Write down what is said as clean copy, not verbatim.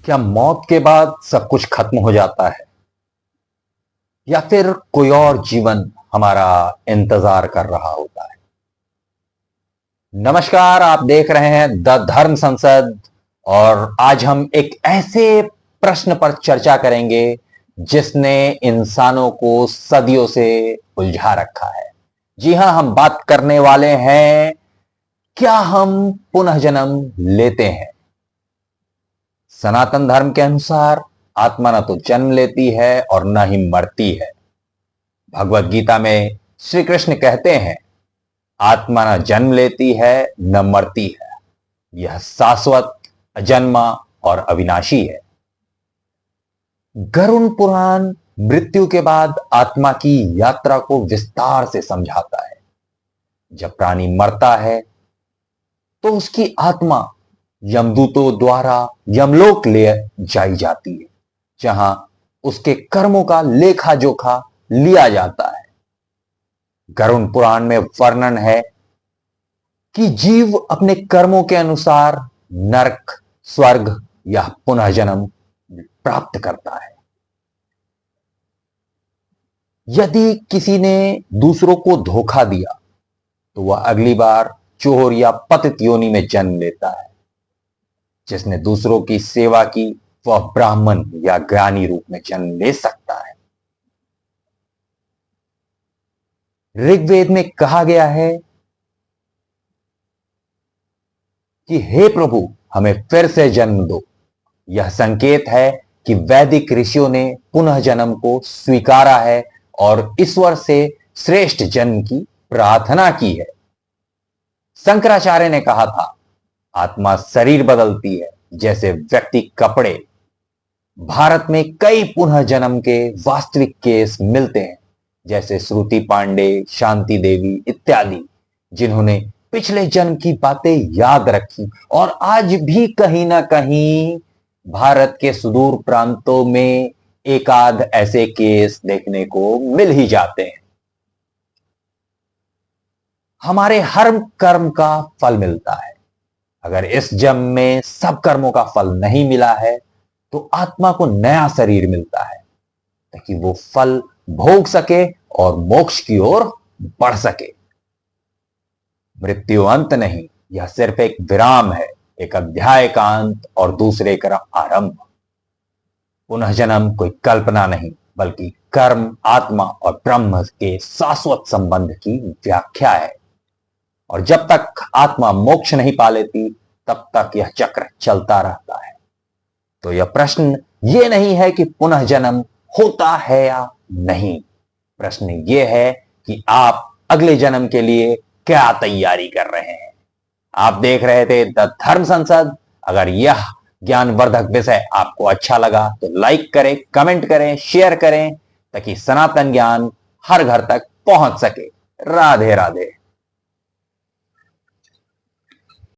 क्या मौत के बाद सब कुछ खत्म हो जाता है या फिर कोई और जीवन हमारा इंतजार कर रहा होता है? नमस्कार, आप देख रहे हैं द धर्म संसद। और आज हम एक ऐसे प्रश्न पर चर्चा करेंगे जिसने इंसानों को सदियों से उलझा रखा है। जी हां, हम बात करने वाले हैं, क्या हम पुनः जन्म लेते हैं? सनातन धर्म के अनुसार आत्मा न तो जन्म लेती है और न ही मरती है। भगवत गीता में श्री कृष्ण कहते हैं, आत्मा न जन्म लेती है न मरती है, यह शाश्वत, अजन्मा और अविनाशी है। गरुड़ पुराण मृत्यु के बाद आत्मा की यात्रा को विस्तार से समझाता है। जब प्राणी मरता है तो उसकी आत्मा यमदूतों द्वारा यमलोक ले जाई जाती है, जहां उसके कर्मों का लेखा जोखा लिया जाता है। गरुड़ पुराण में वर्णन है कि जीव अपने कर्मों के अनुसार नरक, स्वर्ग या पुनः जन्म प्राप्त करता है। यदि किसी ने दूसरों को धोखा दिया तो वह अगली बार चोर या पतित योनि में जन्म लेता है। जिसने दूसरों की सेवा की वह ब्राह्मण या ज्ञानी रूप में जन्म ले सकता है। ऋग्वेद में कहा गया है कि हे प्रभु, हमें फिर से जन्म दो। यह संकेत है कि वैदिक ऋषियों ने पुनः जन्म को स्वीकारा है और ईश्वर से श्रेष्ठ जन्म की प्रार्थना की है। शंकराचार्य ने कहा था, आत्मा शरीर बदलती है जैसे व्यक्ति कपड़े। भारत में कई पुनः जन्म के वास्तविक केस मिलते हैं, जैसे श्रुति पांडे, शांति देवी इत्यादि, जिन्होंने पिछले जन्म की बातें याद रखी और आज भी कहीं ना कहीं भारत के सुदूर प्रांतों में एकाध ऐसे केस देखने को मिल ही जाते हैं। हमारे हर कर्म का फल मिलता है। अगर इस जन्म में सब कर्मों का फल नहीं मिला है तो आत्मा को नया शरीर मिलता है ताकि वो फल भोग सके और मोक्ष की ओर बढ़ सके। मृत्यु अंत नहीं, यह सिर्फ एक विराम है, एक अध्याय का अंत और दूसरे का आरंभ। पुनः जन्म कोई कल्पना नहीं, बल्कि कर्म, आत्मा और ब्रह्म के शाश्वत संबंध की व्याख्या है। और जब तक आत्मा मोक्ष नहीं पा लेती तब तक यह चक्र चलता रहता है। तो यह प्रश्न यह नहीं है कि पुनः जन्म होता है या नहीं। प्रश्न यह है कि आप अगले जन्म के लिए क्या तैयारी कर रहे हैं। आप देख रहे थे द धर्म संसद। अगर यह ज्ञानवर्धक विषय आपको अच्छा लगा तो लाइक करें, कमेंट करें, शेयर करें, ताकि सनातन ज्ञान हर घर तक पहुंच सके। राधे राधे।